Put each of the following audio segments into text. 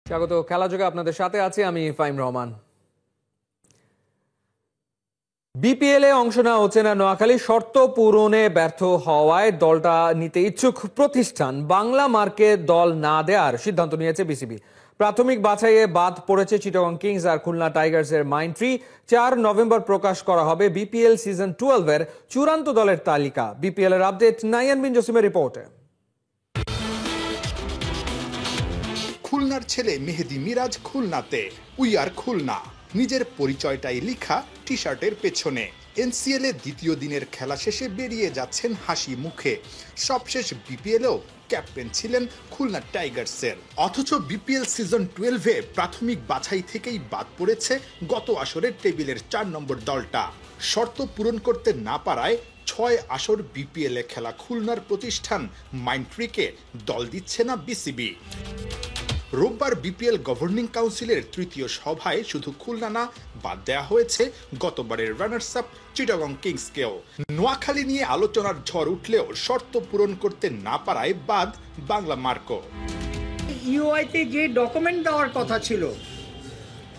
স্বাগত খেলা যোগে আপনাদের সাথে আছি আমি ফাইম রহমান। বিপিএল এ অংশ নেওয়া হচ্ছে না নোয়াখালী, শর্ত পূরণে ব্যর্থ হওয়ায় দলটা নিতে ইচ্ছুক প্রতিষ্ঠান বাংলা মার্কে দল না দেওয়ার সিদ্ধান্ত নিয়েছে বিসিবি। প্রাথমিক বাছাইয়ে বাদ পড়েছে চিটাগং কিংস আর খুলনা টাইগার্সের মাইন্ট্রি। 4 নভেম্বর প্রকাশ করা হবে বিপিএল সিজন 12 এর চূড়ান্ত দলের তালিকা। বিপিএল এর আপডেট নাইয়ান বিন জসিমের রিপোর্টে। খুলনার ছেলে মেহেদী মিরাজ খুলনাতে, উই আর খুলনা নিজের পরিচয়টাই লেখা টি শার্টের পেছনে। এনসিএল এ দ্বিতীয় দিনের খেলা শেষে বেরিয়ে যাচ্ছেন হাসি মুখে। সবশেষ বিপিএলেও ক্যাপ্টেন ছিলেন খুলনা টাইগার্সের। অথচ বিপিএল সিজন 12-এ প্রাথমিক বাছাই থেকেই বাদ পড়েছে গত আসরের টেবিলের 4 নম্বর দলটা। শর্ত পূরণ করতে না পারায় 6 আসর বিপিএল এ খেলা খুলনার প্রতিষ্ঠান মাইন্ট্রিকে দল দিচ্ছে না বিসিবি। রোববার বিপিএল গভর্নিং কাউন্সিলের তৃতীয় সভায় শুধু খুলনা না, বাদ দেওয়া হয়েছে গতবারের রানার্স আপ চিটাগং কিংসকেও। নোয়াখালী নিয়ে আলোচনার ঝড় উঠলেও শর্ত পূরণ করতে না পারায় বাদ বাংলা মার্কো। ইউআইতে যে ডকুমেন্ট দেওয়ার কথা ছিল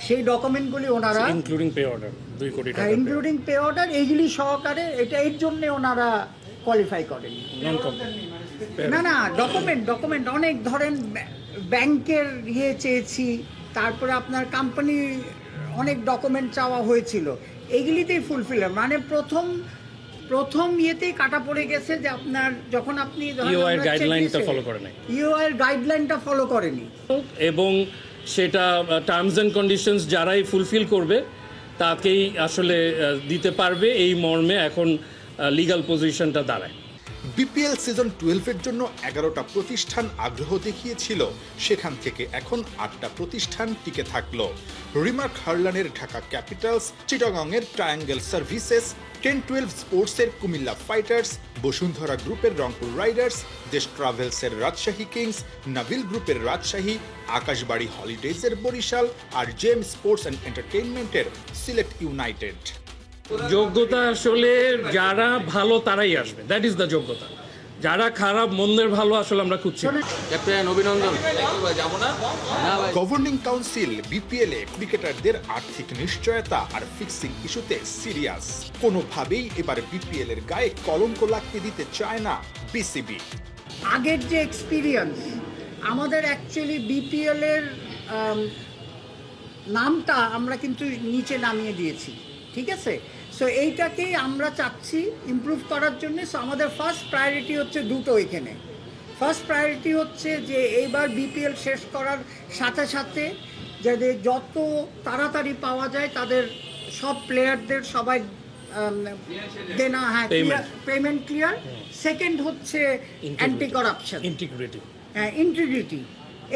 সেই ডকুমেন্টগুলি ওনারা ইনক্লুডিং পে অর্ডার 2 কোটি টাকা, ইনক্লুডিং পে অর্ডার এইগুলি সহকারে এটা এর জন্য ওনারা কোয়ালিফাই করেন। না ডকুমেন্ট অনেক ধরেন ব্যাংকের চেয়েছি, তারপরে আপনার কোম্পানি অনেক ডকুমেন্ট চাওয়া হয়েছিল, এইগুলিতেই ফুলফিল মানে প্রথম ইয়েতেই কাটা পড়ে গেছে যে আপনার যখন আপনি ইউআই গাইডলাইনটা ফলো করে নাই, ইউআই গাইডলাইনটা ফলো করেনি এবং সেটা টার্মস এন্ড কন্ডিশনস যারাই ফুলফিল করবে তাকেই আসলে দিতে পারবে, এই মর্মে এখন লিগ্যাল পজিশনটা দাঁড়ায়। বিপিএল সিজন 12-এর জন্য 11টা প্রতিষ্ঠান আগ্রহ দেখিয়েছিল, সেখান থেকে এখন 8টা প্রতিষ্ঠান টিকে থাকলো। রিমার্ক হারলানের ঢাকা ক্যাপিটালস, চিটাগংয়ের ট্রায়াঙ্গেল সার্ভিসেস, 10-12 স্পোর্টসের কুমিল্লা ফাইটার্স, বসুন্ধরা গ্রুপের রংপুর রাইডার্স, দেশ ট্রাভেলসের রাজশাহী কিংস, নাভিল গ্রুপের রাজশাহী, আকাশবাড়ি হলিডেজের বরিশাল আর জেম স্পোর্টস অ্যান্ড এন্টারটেইনমেন্টের সিলেট ইউনাইটেড। যোগ্যতা আসলে যারা ভালো তারাই আসবে, দ্যাট ইজ দ্য যোগ্যতা। যারা খারাপ মন্দের ভালো আসলে আমরা খুঁজছি। গভর্নিং কাউন্সিল বিপিএল এ ক্রিকেটারদের আর্থিক নিশ্চয়তা আর ফিক্সিং ইস্যুতে সিরিয়াস। কোনোভাবেই এবার বিপিএল এর গায়ে কলঙ্ক লাগতে দিতে চায় না বিসিবি। আগের যে এক্সপিরিয়েন্স আমাদের অ্যাকচুয়ালি বিপিএল এর নামটা আমরা কিন্তু নিচে নামিয়ে দিয়েছি, ঠিক আছে? সো এইটাকেই আমরা চাচ্ছি ইমপ্রুভ করার জন্য। সো আমাদের ফার্স্ট প্রায়োরিটি হচ্ছে দুটো এখানে। ফার্স্ট প্রায়োরিটি হচ্ছে যে এইবার বিপিএল শেষ করার সাথে সাথে যাদের যত তাড়াতাড়ি পাওয়া যায় তাদের সব প্লেয়ারদের সবাই দেনা, হ্যাঁ, পেমেন্ট ক্লিয়ার। সেকেন্ড হচ্ছে অ্যান্টি করাপশন, ইন্টিগ্রিটি।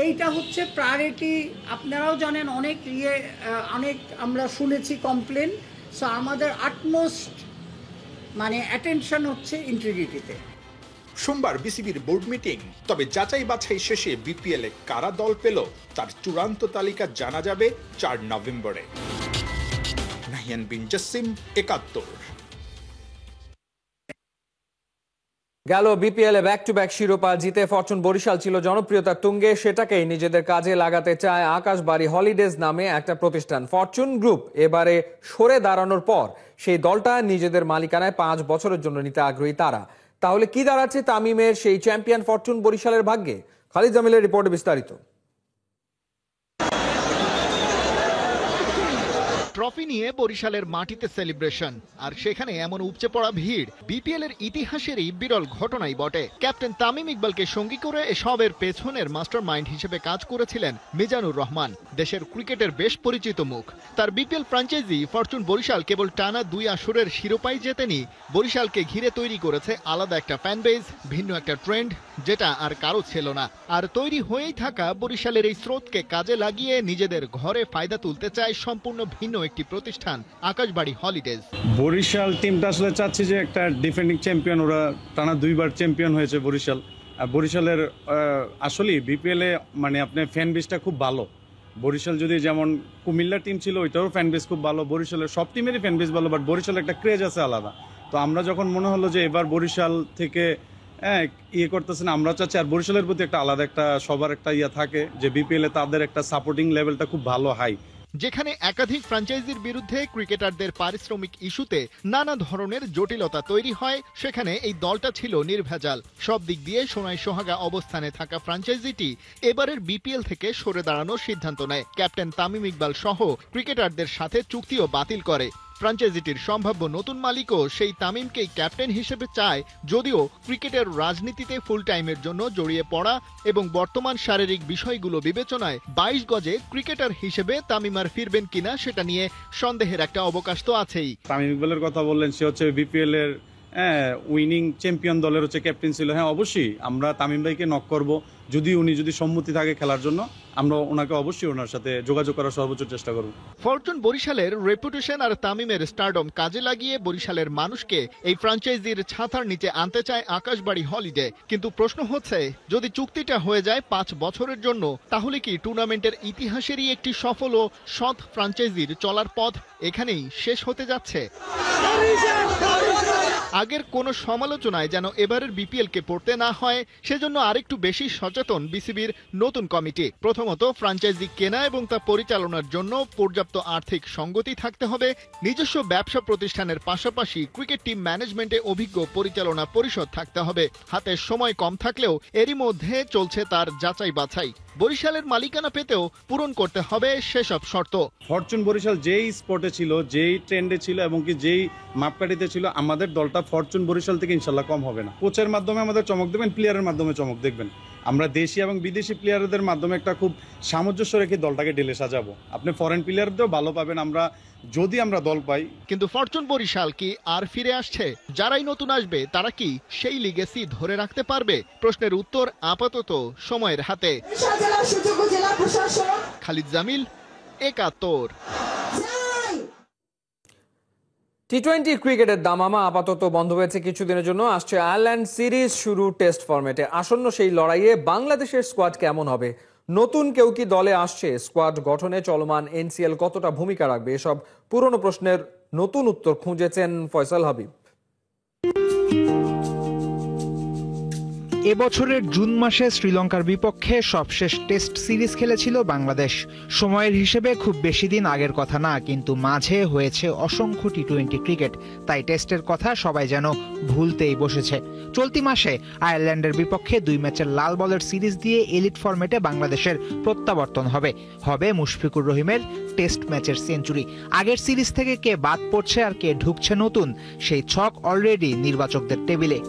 এইটা হচ্ছে প্রায়োরিটি। আপনারাও জানেন অনেক আমরা শুনেছি কমপ্লেন। সো আমাদের আটমোস্ট অ্যাটেনশন হচ্ছে ইন্টিগ্রিটিতে। সোমবার বিসিবির বোর্ড মিটিং, তবে যাচাই বাছাই শেষে বিপিএল এ কারা দল পেল তার চূড়ান্ত তালিকা জানা যাবে 4 নভেম্বরে। নাহিয়ান বিন জসিম, 71। গেল BPL A back to back শিরোপা জিতে ফরচুন বরিশাল ছিল জনপ্রিয়তার তুঙ্গে। সেটাকেই নিজেদের কাজে লাগাতে চায় আকাশবাড়ি হলিডেজ নামে একটা প্রতিষ্ঠান। ফরচুন গ্রুপ এবারে সরে দাঁড়ানোর পর সেই দলটা নিজেদের মালিকানায় 5 বছরের জন্য নিতে আগ্রহী তারা। তাহলে কি দাঁড়াচ্ছে তামিমের সেই চ্যাম্পিয়ন ফরচুন বরিশালের ভাগ্যে? খালিদ জামিলের রিপোর্টে বিস্তারিত। ট্রফি নিয়ে বরিশালের মাটিতে সেলিব্রেশন, আর সেখানে এমন উপচে পড়া ভিড় বিপিএল এর ইতিহাসেরই বিরল ঘটনাই বটে। ক্যাপ্টেন তামিম ইকবালকে সঙ্গী করে এসবের পেছনের মাস্টার মাইন্ড হিসেবে কাজ করেছিলেন মিজানুর রহমান, দেশের ক্রিকেটের বেশ পরিচিত মুখ। তার বিপিএল ফ্র্যাঞ্চাইজি ফরচুন বরিশাল কেবল টানা 2 আসরের শিরোপাই জেতেনি, বরিশালকে ঘিরে তৈরি করেছে আলাদা একটা ফ্যানবেজ, ভিন্ন একটা ট্রেন্ড যেটা আর কারো ছিল না। আর তৈরি হয়েই থাকা বরিশালের এই স্রোতকে কাজে লাগিয়ে নিজেদের ঘরে ফায়দা তুলতে চায় সম্পূর্ণ ভিন্ন একটি প্রতিষ্ঠান আকাশবাড়ি হলিডেজ। বরিশাল টিমটা আসলে চাচ্ছে যে একটা ডিফেন্ডিং চ্যাম্পিয়ন, ওরা টানা 2 বার চ্যাম্পিয়ন হয়েছে বরিশাল। আর বরিশালের আসলে বিপিএল এ আপনার ফ্যান বেসটা খুব ভালো। বরিশাল যদি যেমন কুমিল্লা টিম ছিল ওইটারও ফ্যান বেস খুব ভালো, বরিশালের সব টিমেরই ফ্যান বেস ভালো, বাট বরিশালের একটা ক্রেজ আছে আলাদা। তো আমরা যখন মনে হলো যে এবার বরিশাল থেকে ইয়ে করতেছেন, আমরা চাচ্ছি। আর বরিশালের প্রতি একটা আলাদা একটা সবার একটা ইয়া থাকে যে বিপিএল এ তাদের একটা সাপোর্টিং লেভেলটা খুব ভালো, হাই। যেখানে একাধিক ফ্র্যাঞ্চাইজির বিরুদ্ধে ক্রিকেটারদের পারিশ্রমিক ইস্যুতে নানা ধরনের জটিলতা তৈরি হয়, সেখানে এই দলটা ছিল নির্ভেজাল। সব দিক দিয়ে সোনাই সোহাগা অবস্থানে থাকা ফ্র্যাঞ্চাইজিটি এবারের বিপিএল থেকে সরে দাঁড়ানোর সিদ্ধান্ত নেয়। ক্যাপ্টেন তামিম ইকবাল সহ ক্রিকেটারদের সাথে চুক্তিও বাতিল করে। ফ্র্যাঞ্চাইজিটির সম্ভাব্য নতুন মালিকও সেই তামিমকেই ক্যাপ্টেন হিসেবে চায়, যদিও ক্রিকেটের রাজনীতিতে ফুল টাইমের জন্য জড়িয়ে পড়া এবং বর্তমান শারীরিক বিষয়গুলো বিবেচনায় 22 গজে ক্রিকেটার হিসেবে তামিম আর ফিরবেন কিনা সেটা নিয়ে সন্দেহের একটা অবকাশ তো আছেই। তামিম ইকবালের কথা বললেন, সে হচ্ছে বিপিএল এর উইনিং চ্যাম্পিয়ন দলের হচ্ছে ক্যাপ্টেন ছিল। হ্যাঁ, অবশ্যই আমরা তামিম ভাইকে নক করব, উনি যদি সম্মতি থাকে খেলার জন্য, আমরা ওনাকে অবশ্যই ওনার সাথে যোগাযোগ করার সর্বোচ্চ চেষ্টা করব। ফরচুন বরিশালের রেপুটেশন আর তামিমের স্টারডম কাজে লাগিয়ে বরিশালের মানুষকে এই ফ্র্যাঞ্চাইজির ছাতার নিচে আনতে চায় আকাশবাড়ি হলিডে। কিন্তু প্রশ্ন হচ্ছে, যদি চুক্তিটা হয়ে যায় 5 বছরের জন্য, তাহলে কি টুর্নামেন্টের ইতিহাসেরই একটি সফল ও সৎ ফ্র্যাঞ্চাইজির চলার পথ এখানেই শেষ হতে যাচ্ছে? আগের কোনো সমালোচনায় যেন এবারের বিপিএল কে পড়তে না হয়, সেজন্য আরেকটু বেশি সচেতন বিসিবির নতুন কমিটি। প্রথমত, ফ্র্যাঞ্চাইজি কেনা এবং তা পরিচালনার জন্য পর্যাপ্ত আর্থিক সঙ্গতি থাকতে হবে। নিজস্ব ব্যবসা প্রতিষ্ঠানের পাশাপাশি ক্রিকেট টিম ম্যানেজমেন্টে অভিজ্ঞ পরিচালনা পরিষদ থাকতে হবে। হাতে সময় কম থাকলেও এরই মধ্যে চলছে তার যাচাই বাছাই। বরিশালের মালিকানা পেতেও পূরণ করতে হবে সেসব শর্ত। ফরচুন বরিশাল যেই স্পটে ছিল, যেই ট্রেন্ডে ছিল এবং কি যেই মাপকাঠিতে ছিল, আমাদের দলটা ফরচুন বরিশাল থেকে ইনশাল্লাহ কম হবে না। কোচের মাধ্যমে আমাদের চমক দেবেন, প্লেয়ারের মাধ্যমে চমক দেখবেন। আমরা দেশি এবং বিদেশি প্লেয়ারদের মাধ্যমে একটা খুব সামঞ্জস্য রেখে দলটাকে ঢেলে সাজাবো। আপনি ফরেন প্লেয়ারদেরও ভালো পাবেন আমরা, যদি আমরা দল পাই। কিন্তু ফরচুন বরিশাল কি আর ফিরে আসছে? যারাই নতুন আসবে তারা কি সেই লিগেসি ধরে রাখতে পারবে? প্রশ্নের উত্তর আপাতত সময়ের হাতে। খালিদ জামিল, একাত্তর। টি-20 ক্রিকেটের দামামা আপাতত বন্ধ হয়েছে কিছুদিনের জন্য। আসছে আয়ারল্যান্ড সিরিজ শুরু টেস্ট ফরম্যাটে। আসন্ন সেই লড়াইয়ে বাংলাদেশের স্কোয়াড কেমন হবে? নতুন কেউ কি দলে আসছে? স্কোয়াড গঠনে চলমান এনসিএল কতটা ভূমিকা রাখবে? এসব পুরনো প্রশ্নের নতুন উত্তর খুঁজেছেন ফয়সাল হাবিব। এবছরের জুন মাসে শ্রীলঙ্কার বিপক্ষে সবশেষ টেস্ট সিরিজ খেলেছিল বাংলাদেশ। সময়ের হিসেবে খুব বেশি দিন আগের কথা না, কিন্তু মাঝে হয়েছে অসংখ্য টি-20 ক্রিকেট, তাই টেস্টের কথা সবাই যেন ভুলতেই বসেছে। চলতি মাসে আয়ারল্যান্ডের বিপক্ষে 2 ম্যাচের লাল বলের সিরিজ দিয়ে এলিট ফরম্যাটে বাংলাদেশের প্রত্যাবর্তন হবে মুশফিকুর রহিমের টেস্ট ম্যাচের সেঞ্চুরি। আগের সিরিজ থেকে কে বাদ পড়ছে আর কে ঢুকছে নতুন, সেই ছক অলরেডি নির্বাচকদের টেবিলে।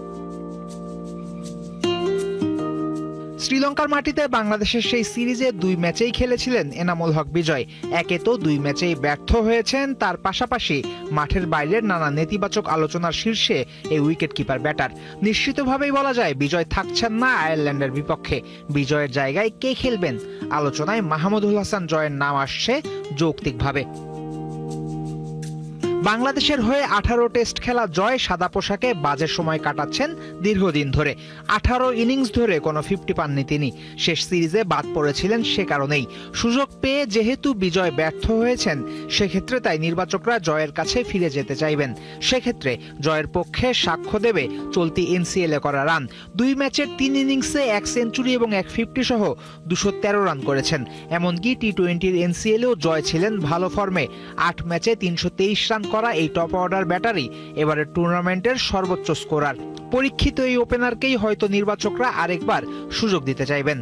শ্রীলঙ্কার মাটিতে বাংলাদেশের সেই সিরিজে 2 ম্যাচেই খেলেছিলেন এনামুল হক বিজয়। একে তো 2 ম্যাচেই ব্যর্থ হয়েছেন, তার পাশাপাশি মাঠের বাইরের নানা নেতিবাচক আলোচনার শীর্ষে এই উইকেট কিপার ব্যাটার। নিশ্চিতভাবেই বলা যায় বিজয় থাকছেন না আয়ারল্যান্ডের বিপক্ষে। বিজয়ের জায়গায় কে খেলবেন? আলোচনায় মাহমুদুল হাসান জয়ের নাম আসছে যৌক্তিকভাবে। বাংলাদেশের হয়ে 18 টেস্ট খেলা জয়, সাদা পোশাকে বাজে সময় কাটাচ্ছেন দীর্ঘদিন ধরে। 18 ইনিংস ধরে কোনো 50 পাননি তিনি। শেষ সিরিজে বাদ পড়েছিলেন সে কারণেই। সুযোগ পেয়ে যেহেতু বিজয় ব্যর্থ হয়েছেন, সেক্ষেত্রে তাই নির্বাচকরা জয়ের কাছে ফিরে যেতে চাইবেন। সেক্ষেত্রে জয়ের পক্ষে সাক্ষ্য দেবে চলতি এনসিএল এ করা রান। 2 ম্যাচের 3 ইনিংসে 1 সেঞ্চুরি এবং 1 50 সহ 213 রান করেছেন। এমনকি টি-20 এনসিএলেও জয় ছিলেন ভালো ফর্মে। 8 ম্যাচে 323 রান করা এই টপ অর্ডার ব্যাটারি এবারের টুর্নামেন্টের সর্বোচ্চ স্কোরার। পরীক্ষিত এই ওপেনারকেই হয়তো নির্বাচকরা আরেকবার সুযোগ দিতে চাইবেন।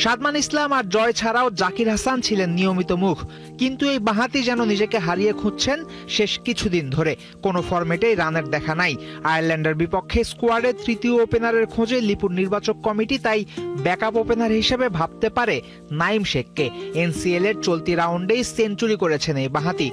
সাদমান ইসলাম আর জয় ছাড়াও জাকির হাসান ছিলেন নিয়মিত মুখ, কিন্তু এই বাঁহাতি যেন নিজেকে হারিয়ে খুঁজছেন শেষ কিছুদিন ধরে। কোনো ফরম্যাটেই রানের দেখা নাই। আয়ারল্যান্ডের বিপক্ষে স্কোয়াডে তৃতীয় ওপেনারের খোঁজে লিপুর নির্বাচক কমিটি তাই ব্যাকআপ ওপেনার হিসেবে ভাবতে পারে নাইম শেখকে। এনসিএল এর চলতি রাউন্ডেই সেঞ্চুরি করেছেন এই বাঁহাতি।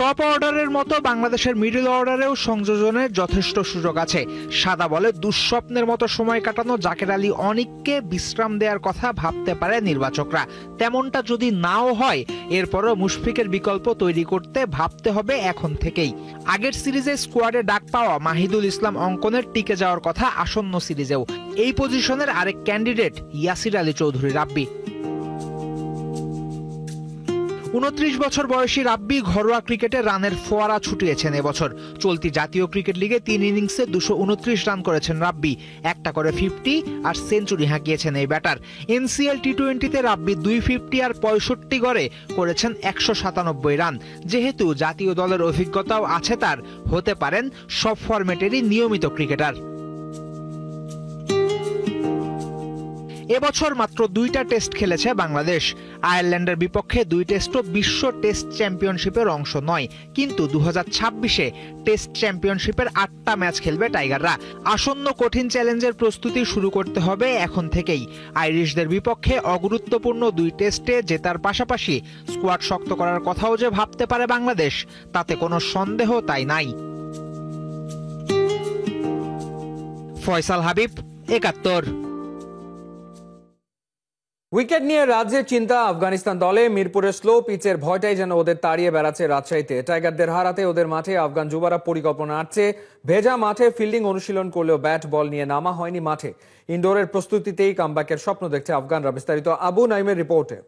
টপ অর্ডারের মতো বাংলাদেশের মিডল অর্ডারেও সংযোজনের যথেষ্ট সুযোগ আছে। সাদা বলে দুঃস্বপ্নের মতো সময় কাটানো জাকের আলী অনিককে বিশ্রাম দেওয়ার কথা ভাবতে পারে নির্বাচকরা। তেমনটা যদি নাও হয়, এরপরও মুশফিকের বিকল্প তৈরি করতে ভাবতে হবে এখন থেকেই। আগের সিরিজে স্কোয়াডে ডাক পাওয়া মাহিদুল ইসলাম অঙ্কনের টিকে যাওয়ার কথা আসন্ন সিরিজেও। এই পজিশনের আরেক ক্যান্ডিডেট ইয়াসির আলী চৌধুরী রাব্বি। 29 বছর বয়সী রাব্বি ঘরোয়া ক্রিকেটে রানের ফোয়ারা ছুটিয়েছেন এবছর। চলতি জাতীয় ক্রিকেট লিগে 3 ইনিংসে 229 রান করেছেন রাব্বি, একটা করে 50 আর সেঞ্চুরি হাঁকিয়েছেন এই ব্যাটার। এনসিএল টি20তে রাব্বি 250 আর 65 গড়ে করেছেন 197 রান। যেহেতু জাতীয় দলের অভিজ্ঞতাও আছে তার, হতে পারেন সব ফরম্যাটেরই নিয়মিত ক্রিকেটার। এবছর মাত্র 2টা টেস্ট খেলেছে বাংলাদেশ। আয়ারল্যান্ডের বিপক্ষে 2 টেস্টও বিশ্ব টেস্ট চ্যাম্পিয়নশিপের অংশ নয়, কিন্তু 2026-এ টেস্ট চ্যাম্পিয়নশিপের 8টা ম্যাচ খেলবে টাইগাররা। আসন্ন কঠিন চ্যালেঞ্জের প্রস্তুতি শুরু করতে হবে এখন থেকেই। আইরিশদের বিপক্ষে অগুরুত্বপূর্ণ 2 টেস্টে জেতার পাশাপাশি স্কোয়াড শক্ত করার কথাও যে ভাবতে পারে বাংলাদেশ, তাতে কোনো সন্দেহ তাই নাই। ফয়সাল হাবিব, 71। উইকেট নিয়ে রাজ্যের চিন্তা আফগানিস্তান দলে। মিরপুরের স্লো পিচের ভয়টাই যেন ওদের তাড়িয়ে বেড়াচ্ছে রাজশাহীতে। টাইগারদের হারাতে ওদের মাঠে আফগান যুবারা পরিকল্পনা আটছে। ভেজা মাঠে ফিল্ডিং অনুশীলন করলেও ব্যাট বল নিয়ে নামা হয়নি মাঠে। ইনডোরের প্রস্তুতিতেই কামব্যাকের স্বপ্ন দেখছে আফগানরা। বিস্তারিত আবু নাইমের রিপোর্টে।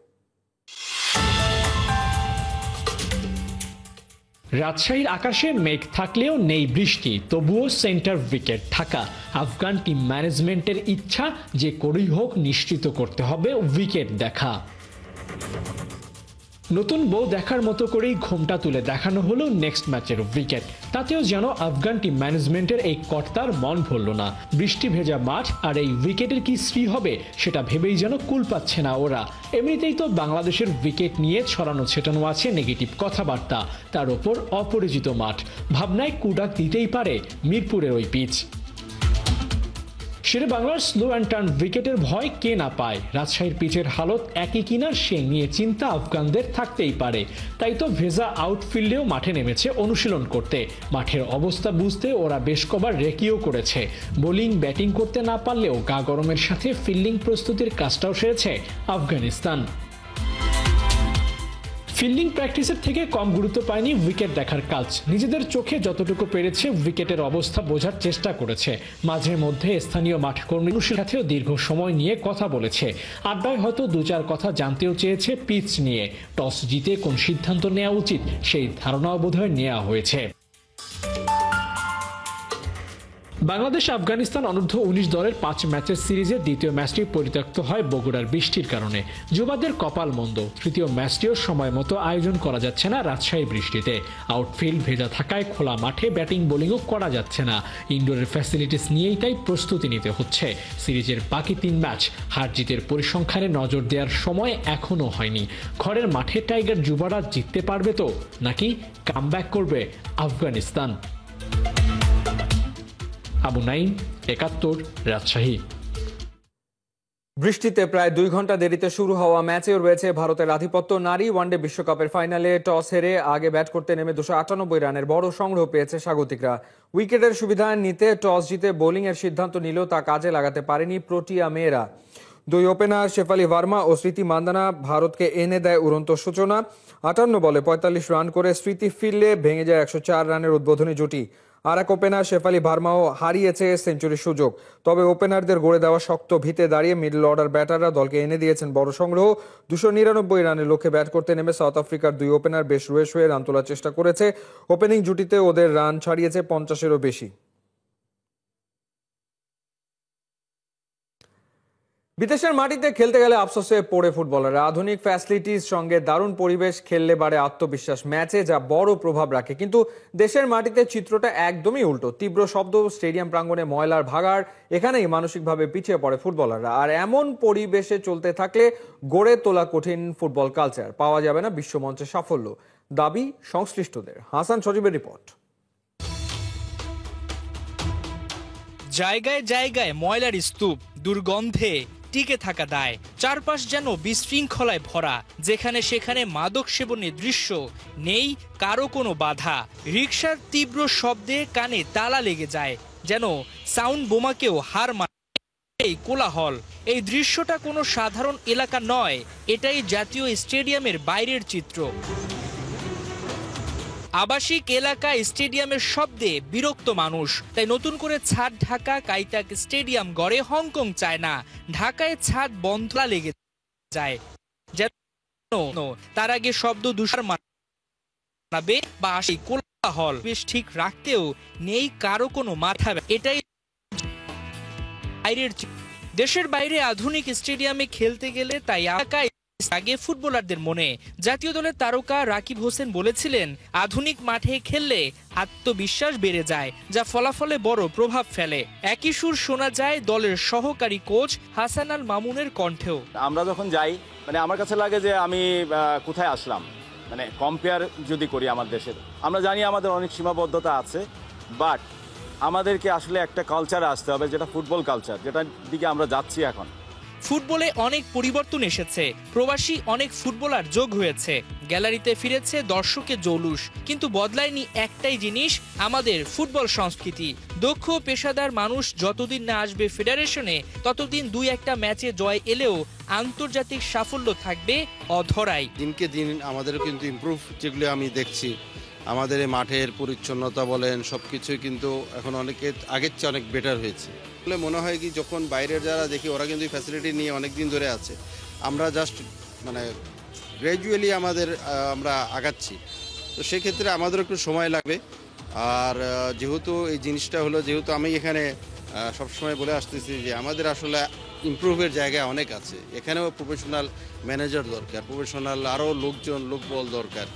রাজশাহীর আকাশে মেঘ থাকলেও নেই বৃষ্টি, তবুও centre wicket Dhaka. Afghan team ম্যানেজমেন্টের ইচ্ছা যে করেই হোক নিশ্চিত করতে হবে উইকেট দেখা। নতুন বউ দেখার মতো করেই ঘোমটা তুলে দেখানো হলো নেক্সট ম্যাচের উইকেট। তাতেও যেন আফগান টিম ম্যানেজমেন্টের এই কর্তার মন ভরল না। বৃষ্টি ভেজা মাঠ আর এই উইকেটের কি শ্রী হবে সেটা ভেবেই যেন কুল পাচ্ছে না ওরা। এমনিতেই তো বাংলাদেশের উইকেট নিয়ে ছড়ানো ছেটানো আছে নেগেটিভ কথাবার্তা, তার ওপর অপরিচিত মাঠ। ভাবনায় কুডাক দিতেই পারে মিরপুরের ওই পিচ। শেরে বাংলার স্লো অ্যান্ড টার্ন উইকেটের ভয় কে না পায়। রাজশাহীর পিচের হালত একই কিনা সে নিয়ে চিন্তা আফগানদের থাকতেই পারে। তাই তো ভেজা আউটফিল্ডেও মাঠে নেমেছে অনুশীলন করতে। মাঠের অবস্থা বুঝতে ওরা বেশ কবার রেকিও করেছে। বোলিং ব্যাটিং করতে না পারলেও গা গরমের সাথে ফিল্ডিং প্রস্তুতির কাজটাও সেরেছে আফগানিস্তান। ফিল্ডিং প্র্যাকটিসের থেকে কম গুরুত্ব পায়নি উইকেট দেখার কাজ। নিজেদের চোখে যতটুকু পেরেছে উইকেটের অবস্থা বোঝার চেষ্টা করেছে। মাঝে মধ্যে স্থানীয় মাঠকর্মীর সাথেও দীর্ঘ সময় নিয়ে কথা বলেছে। আড্ডায় হয়তো 2-4 কথা জানতেও চেয়েছে পিচ নিয়ে। টস জিতে কোন সিদ্ধান্ত নেওয়া উচিত সেই ধারণাও বোধহয় নেওয়া হয়েছে। বাংলাদেশ আফগানিস্তান অনূর্ধ্ব 19 দলের 5 ম্যাচের সিরিজের দ্বিতীয় ম্যাচটি পরিত্যক্ত হয় বগুড়ার বৃষ্টির কারণে। যুবাদের কপাল মন্দ, তৃতীয় ম্যাচটিও সময় মতো আয়োজন করা যাচ্ছে না রাজশাহী বৃষ্টিতে। আউটফিল্ড ভেজা থাকায় খোলা মাঠে ব্যাটিং বোলিংও করা যাচ্ছে না। ইনডোরের ফ্যাসিলিটিস নিয়েই তাই প্রস্তুতি নিতে হচ্ছে। সিরিজের বাকি 3 ম্যাচ হার জিতের পরিসংখ্যানে নজর দেওয়ার সময় এখনো হয়নি। ঘরের মাঠে টাইগার যুবারা জিততে পারবে তো, নাকি কামব্যাক করবে আফগানিস্তান? আবু নাইম, 71, রাজশাহী। বৃষ্টিতে প্রায় 2 ঘন্টা দেরিতে শুরু হওয়া ম্যাচেও রয়েছে ভারতের আধিপত্য। নারী ওয়ানডে বিশ্বকাপের ফাইনালে টস হেরে আগে ব্যাট করতে নেমে 298 রানের বড় সংগ্রহ পেয়েছে স্বাগতিকরা। উইকেটের সুবিধা নিতে টস জিতে বোলিং এর সিদ্ধান্ত নিলেও তা কাজে লাগাতে পারেনি প্রোটিয়া মেয়েরা। 2 ওপেনার শেফালি ভার্মা ও স্মৃতি মান্দানা ভারতকে এনে দেয় উড়ন্ত সূচনা। 58 বলে 45 রান করে স্মৃতি ফিরলে ভেঙে যায় 104 রানের উদ্বোধনী জুটি। আর এক ওপেনার শেফালি ভার্মাও হারিয়েছে সেঞ্চুরির সুযোগ। তবে ওপেনারদের গড়ে দেওয়া শক্ত ভিতে দাঁড়িয়ে মিডল অর্ডার ব্যাটাররা দলকে এনে দিয়েছেন বড় সংগ্রহ। 299 রানের লক্ষ্যে ব্যাট করতে নেমে সাউথ আফ্রিকার 2 ওপেনার বেশ রুয়ে শুয়ে রান তোলার চেষ্টা করেছে। ওপেনিং জুটিতে ওদের রান ছাড়িয়েছে 50-এরও বেশি। বিদেশের মাটিতে খেলতে গেলে আফসোসে পড়ে ফুটবলাররা। আধুনিক ফ্যাসিলিটিস সঙ্গে দারুণ পরিবেশ খেললে বাড়ে আত্মবিশ্বাস, ম্যাচে যা বড় প্রভাব রাখে। কিন্তু দেশের মাটিতে চিত্রটা একদমই উল্টো। তীব্র শব্দ, স্টেডিয়াম প্রাঙ্গণে ময়লার ভাগাড়, এখানেই মানসিকভাবে পিছিয়ে পড়ে ফুটবলাররা। আর এমন পরিবেশে চলতে থাকলে গড়ে তোলা কঠিন ফুটবল কালচার, পাওয়া যাবে না বিশ্বমঞ্চে সাফল্য, দাবি সংশ্লিষ্টদের। হাসান সজীবের রিপোর্ট। জায়গায় জায়গায় ময়লার স্তূপ, দুর্গন্ধে টিকে থাকা দায়। চারপাশ যেন বিশৃঙ্খলায় ভরা, যেখানে সেখানে মাদক সেবনের দৃশ্য, নেই কারো কোনো বাধা। রিকশার তীব্র শব্দে কানে তালা লেগে যায়, যেন সাউন্ড বোমাকেও হার মানে এই কোলাহল। এই দৃশ্যটা কোনো সাধারণ এলাকা নয়, এটাই জাতীয় স্টেডিয়ামের বাইরের চিত্র। আবাসিক এলাকা স্টেডিয়ামের শব্দে বিরক্ত মানুষ, তাই নতুন করে ছাদ ঢাকা কাইতাক স্টেডিয়াম গড়ে হংকং চায় না। ঢাকায় ছাদ বন্ধ লেগে যায়, তার আগে শব্দ দূষণ মানাবে বা সেই কোলাহল বেশ ঠিক রাখতেও নেই কারো কোনো মাথা। এটাই দেশের বাইরে আধুনিক স্টেডিয়ামে খেলতে গেলে তাই আগে ফুটবলারদের মনে। জাতীয় দলের তারকা রাকিব হোসেন বলেছিলেন, আধুনিক মাঠে খেললে আত্মবিশ্বাস বেড়ে যায়, যা ফলাফলে বড় প্রভাব ফেলে। একই সুর শোনা যায় দলের সহকারী কোচ হাসান আল মামুনের কণ্ঠেও। আমরা যখন যাই আমার কাছে লাগে যে আমি কোথায় আসলাম, কম্পেয়ার যদি করি আমার দেশের, আমরা জানি আমাদের অনেক সীমাবদ্ধতা আছে, বাট আমাদেরকে আসলে একটা কালচারে আসতে হবে, যেটা ফুটবল কালচার, যেটার দিকে আমরা যাচ্ছি এখন। ফুটবলে অনেক পরিবর্তন এসেছে, প্রবাসী অনেক ফুটবলার যোগ হয়েছে, গ্যালারিতে ফিরেছে দর্শকের জৌলুস, কিন্তু বদলায়নি একটাই জিনিস, আমাদের ফুটবল সংস্কৃতি। দক্ষ পেশাদার মানুষ যতদিন না আসবে ফেডারেশনে, ততদিন 2-1 ম্যাচে জয় এলেও আন্তর্জাতিক সাফল্য থাকবে অধরাই। দিনকে দিন আমাদেরও কিন্তু ইমপ্রুভ, যেগুলো আমি দেখছি আমাদের এই মাঠের পরিচ্ছন্নতা বলেন সবকিছুই কিন্তু এখন আগের চেয়ে অনেক বেটার হয়েছে। মনে হয় কি যখন বাইরের যারা দেখি ওরা কিন্তু ফ্যাসিলিটি নিয়ে অনেক দিন ধরে আছে, আমরা জাস্ট গ্র্যাজুয়ালি আমরা আগাচ্ছি, তো সেক্ষেত্রে আমাদের একটু সময় লাগবে। আর যেহেতু এই জিনিসটা হলো, যেহেতু আমি এখানে সবসময় বলে আসতেছি যে আমাদের আসলে ইমপ্রুভের জায়গা অনেক আছে, এখানেও প্রফেশনাল ম্যানেজার দরকার, প্রফেশনাল আরও লোকবল দরকার।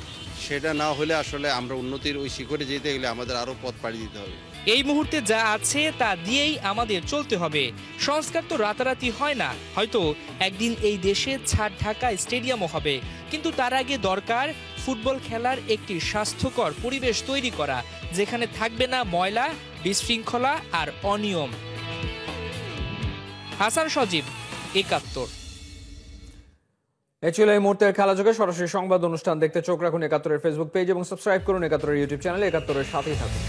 সেটা না হলে আসলে আমরা উন্নতির ওই শিখরে যেতে গেলে আমাদের আরও পথ পাড়ি দিতে হবে। এই মুহূর্তে যা আছে তা দিয়েই আমাদের চলতে হবে। সংস্কার তো রাতারাতি হয় না, হয়তো একদিন এই দেশে ছাদ ঢাকা স্টেডিয়ামও হবে, কিন্তু তার আগে দরকার ফুটবল খেলার একটি স্বাস্থ্যকর পরিবেশ তৈরি করা, যেখানে থাকবে না ময়লা, বিশৃঙ্খলা আর অনিয়ম। হাসান সজীব, ৭১। এ ছিল এই মুহূর্তের খেলাযোগে। সরাসরি সংবাদ অনুষ্ঠান দেখতে চোখ রাখুন ৭১-এর ফেসবুক পেজ এবং সাবস্ক্রাইব করুন ৭১-এর ইউটিউব চ্যানেলে। ৭১-এর সাথেই থাকুন।